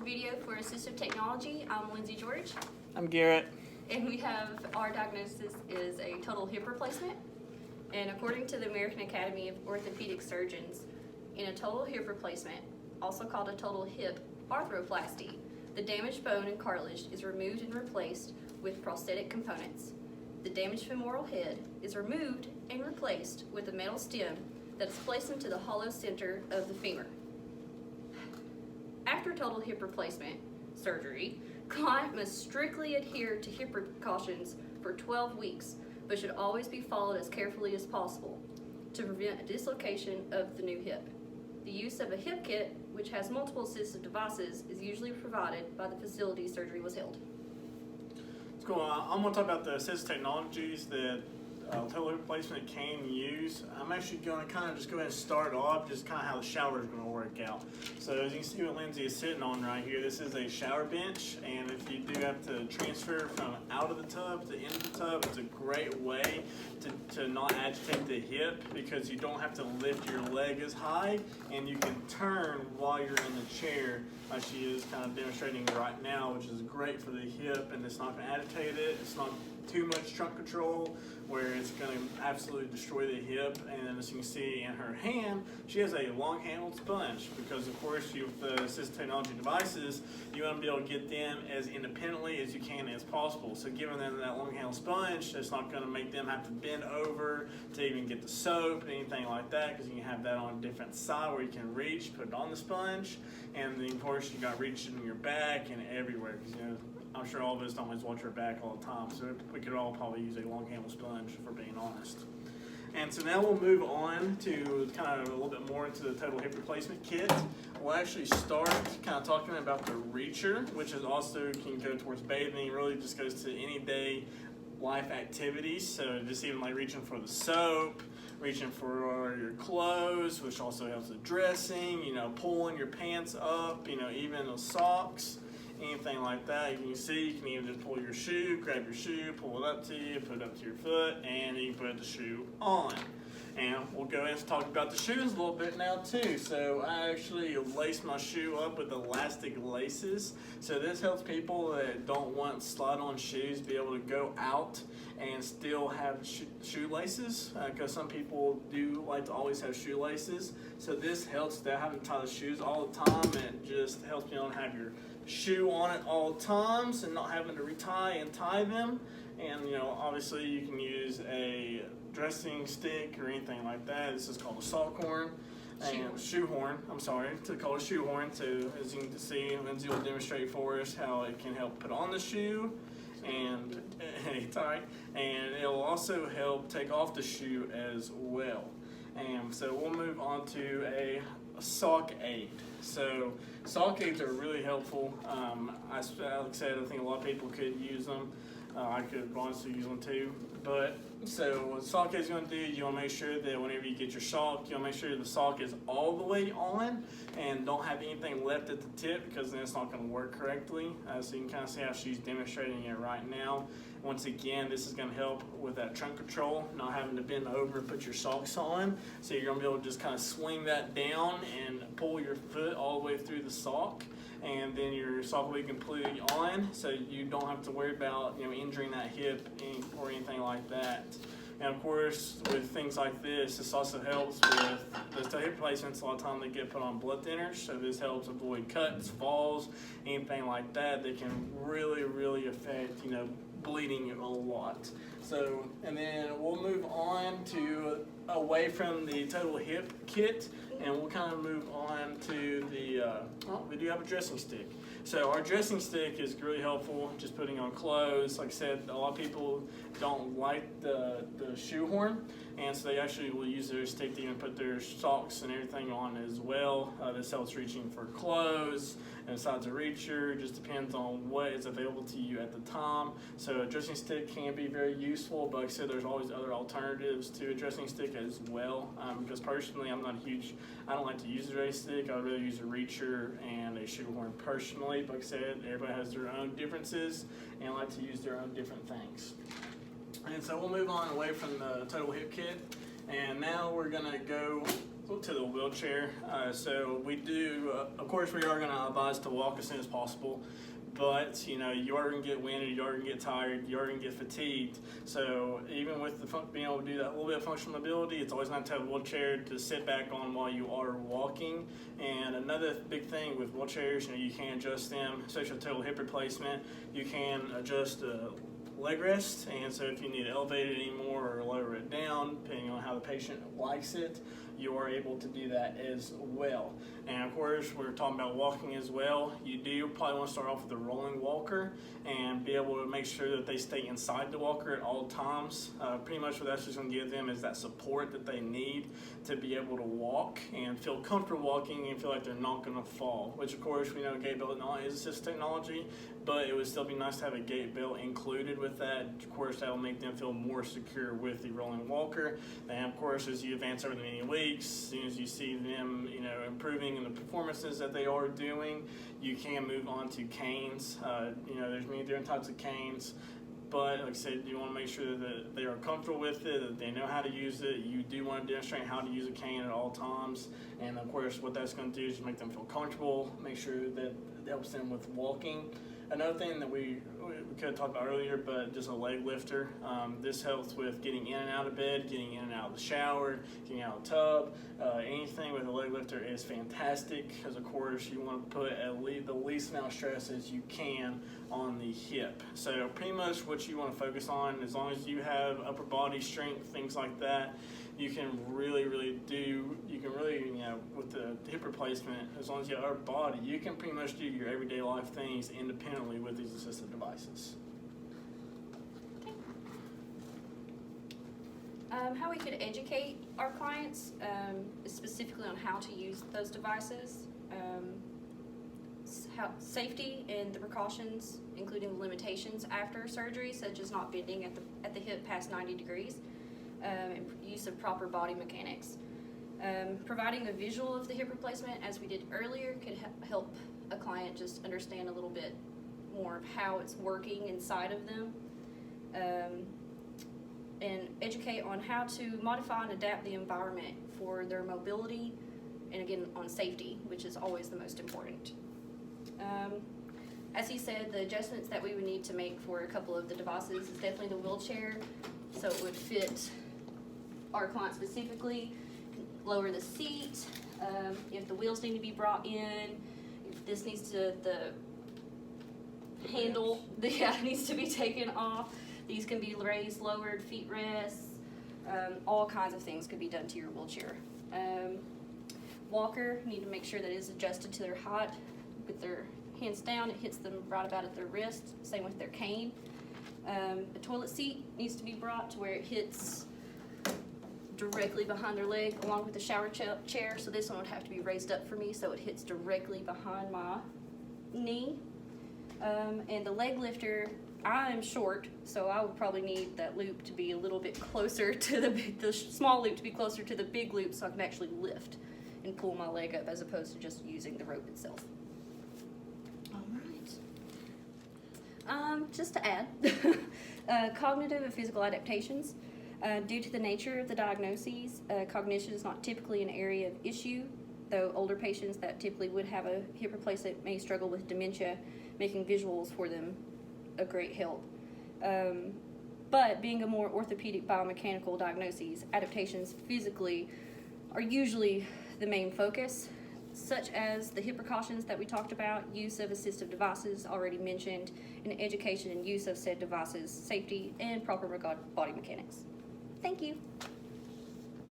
video for Assistive Technology. I'm Lindsay George. I'm Garrett. And we have our diagnosis is a total hip replacement. And according to the American Academy of Orthopedic Surgeons, in a total hip replacement, also called a total hip arthroplasty, the damaged bone and cartilage is removed and replaced with prosthetic components. The damaged femoral head is removed and replaced with a metal stem that is placed into the hollow center of the femur. After total hip replacement surgery, client must strictly adhere to hip precautions for 12 weeks, but should always be followed as carefully as possible to prevent a dislocation of the new hip. The use of a hip kit, which has multiple assistive devices, is usually provided by the facility surgery was held. Let's go on. I'm going to talk about the assistive technologies that total hip replacement can use. I'm actually going to kind of just go ahead and start off just kind of how the shower is going to work out. So as you can see what Lindsay is sitting on right here, this is a shower bench, and if you do have to transfer from out of the tub to into the tub, it's a great way to not agitate the hip because you don't have to lift your leg as high, and you can turn while you're in the chair like she is kind of demonstrating right now, which is great for the hip, and it's not going to agitate it. It's not too much trunk control where it's going to absolutely destroy the hip. And then as you can see in her hand, she has a long handled sponge because of course with the assistive technology devices, you want to be able to get them as independently as you can as possible. So giving them that long handled sponge, it's not going to make them have to bend over to even get the soap and anything like that, because you can have that on a different side where you can reach, put it on the sponge, and then of course you got reach in your back and everywhere, because I'm sure all of us don't always watch our back all the time, so we could all probably use a long handle sponge if we're being honest. And so now we'll move on to kind of a little bit more into the total hip replacement kit. We'll actually start kind of talking about the reacher, which is also can go towards bathing, really just goes to any day life activities. So just even like reaching for the soap, reaching for your clothes, which also helps with dressing, pulling your pants up, even the socks. Anything like that. You can see, you can even just pull your shoe, grab your shoe, pull it up to you, put it up to your foot, and you can put the shoe on. And we'll go ahead and talk about the shoes a little bit now too. So I actually lace my shoe up with elastic laces. So this helps people that don't want slide-on shoes be able to go out and still have shoelaces, because some people do like to always have shoelaces. So this helps without having to tie the shoes all the time, and it just helps you not have your shoe on it all the times and not having to retie and tie them. And obviously you can use a dressing stick or anything like that. This is called a sock horn. Shoehorn, I'm sorry, to call it a shoehorn. So as you can see, Lindsay will demonstrate for us how it can help put on the shoe and tie, and it will also help take off the shoe as well. And so we'll move on to a sock aid. So sock aids are really helpful. Like I said, I think a lot of people could use them. I could honestly use one too. But so what sock aid is going to do, you want to make sure that whenever you get your sock, you want to make sure the sock is all the way on and don't have anything left at the tip, because then it's not going to work correctly. So you can kind of see how she's demonstrating it right now. Once again, this is going to help with that trunk control, not having to bend over and put your socks on. So you're going to be able to just kind of swing that down and pull your foot all the way through the sock, and then your sock will be completely on, so you don't have to worry about injuring that hip or anything like that. And of course, with things like this also helps with those toe hip replacements. A lot of times they get put on blood thinners, so this helps avoid cuts, falls, anything like that. They can really affect bleeding a lot. So, and then we'll move on to away from the total hip kit, and we'll kind of move on to the we do have a dressing stick. So our dressing stick is really helpful, just putting on clothes. Like I said, a lot of people don't like the shoehorn, and so they actually will use their stick to even put their socks and everything on as well. This helps reaching for clothes, and besides a reacher, it just depends on what is available to you at the time. So a dressing stick can be very useful, but like I said, there's always other alternatives to a dressing stick as well. Because personally, I don't like to use a dressing stick. I'd rather use a reacher and a shoehorn personally. But like I said, everybody has their own differences and like to use their own different things. And so we'll move on away from the total hip kit, and now we're gonna go to the wheelchair. So we do, of course, we are going to advise to walk as soon as possible. But you know, you are going to get winded, you are going to get tired, you are going to get fatigued. So even with being able to do that little bit of functional mobility, it's always nice to have a wheelchair to sit back on while you are walking. And another big thing with wheelchairs, you know, you can adjust them, especially with total hip replacement. You can adjust leg rest, and so if you need to elevate it anymore or lower it down, depending on how the patient likes it, you are able to do that as well. And of course, we're talking about walking as well. You do probably want to start off with a rolling walker and be able to make sure that they stay inside the walker at all times. Pretty much what that's just going to give them is that support that they need to be able to walk and feel comfortable walking and feel like they're not going to fall, which of course we know gait belt not only is assistive technology, but it would still be nice to have a gait belt included with that. Of course, that will make them feel more secure with the rolling walker. And of course, as you advance over the many weeks, as soon as you see them, you know, improving in the performances that they are doing, you can move on to canes. You know, there's many different types of canes, but like I said, you want to make sure that they are comfortable with it, that they know how to use it. You do want to demonstrate how to use a cane at all times, and of course, what that's going to do is make them feel comfortable, make sure that it helps them with walking. Another thing that we could have talked about earlier, but just a leg lifter. This helps with getting in and out of bed, getting in and out of the shower, getting out of the tub. Anything with a leg lifter is fantastic, because of course you want to put the least amount of stress as you can on the hip. So pretty much what you want to focus on, as long as you have upper body strength, things like that, you can really, you know, with the hip replacement, as long as you have upper body, you can pretty much do your everyday life things independently with these assistive devices. How we could educate our clients, specifically on how to use those devices, how safety and the precautions, including the limitations after surgery, such as not bending at the hip past 90 degrees, and use of proper body mechanics. Providing a visual of the hip replacement, as we did earlier, could help a client just understand a little bit more of how it's working inside of them. And educate on how to modify and adapt the environment for their mobility, and again on safety, which is always the most important. As he said, the adjustments that we would need to make for a couple of the devices is definitely the wheelchair, so it would fit our client specifically. Lower the seat, if the wheels need to be brought in, if this needs to, the handle needs to be taken off. These can be raised, lowered, feet rests, all kinds of things could be done to your wheelchair. Walker, need to make sure that it is adjusted to their height. With their hands down, it hits them right about at their wrist, same with their cane. The toilet seat needs to be brought to where it hits directly behind their leg, along with the shower chair, so this one would have to be raised up for me so it hits directly behind my knee. And the leg lifter, I am short, so I would probably need that loop to be a little bit closer to the small loop to be closer to the big loop, so I can actually lift and pull my leg up as opposed to just using the rope itself. All right. Just to add, cognitive and physical adaptations. Due to the nature of the diagnoses, cognition is not typically an area of issue, though older patients that typically would have a hip replacement may struggle with dementia, making visuals for them a great help. But being a more orthopedic biomechanical diagnoses, adaptations physically are usually the main focus, such as the hip precautions that we talked about, use of assistive devices already mentioned, and education and use of said devices, safety, and proper body mechanics. Thank you.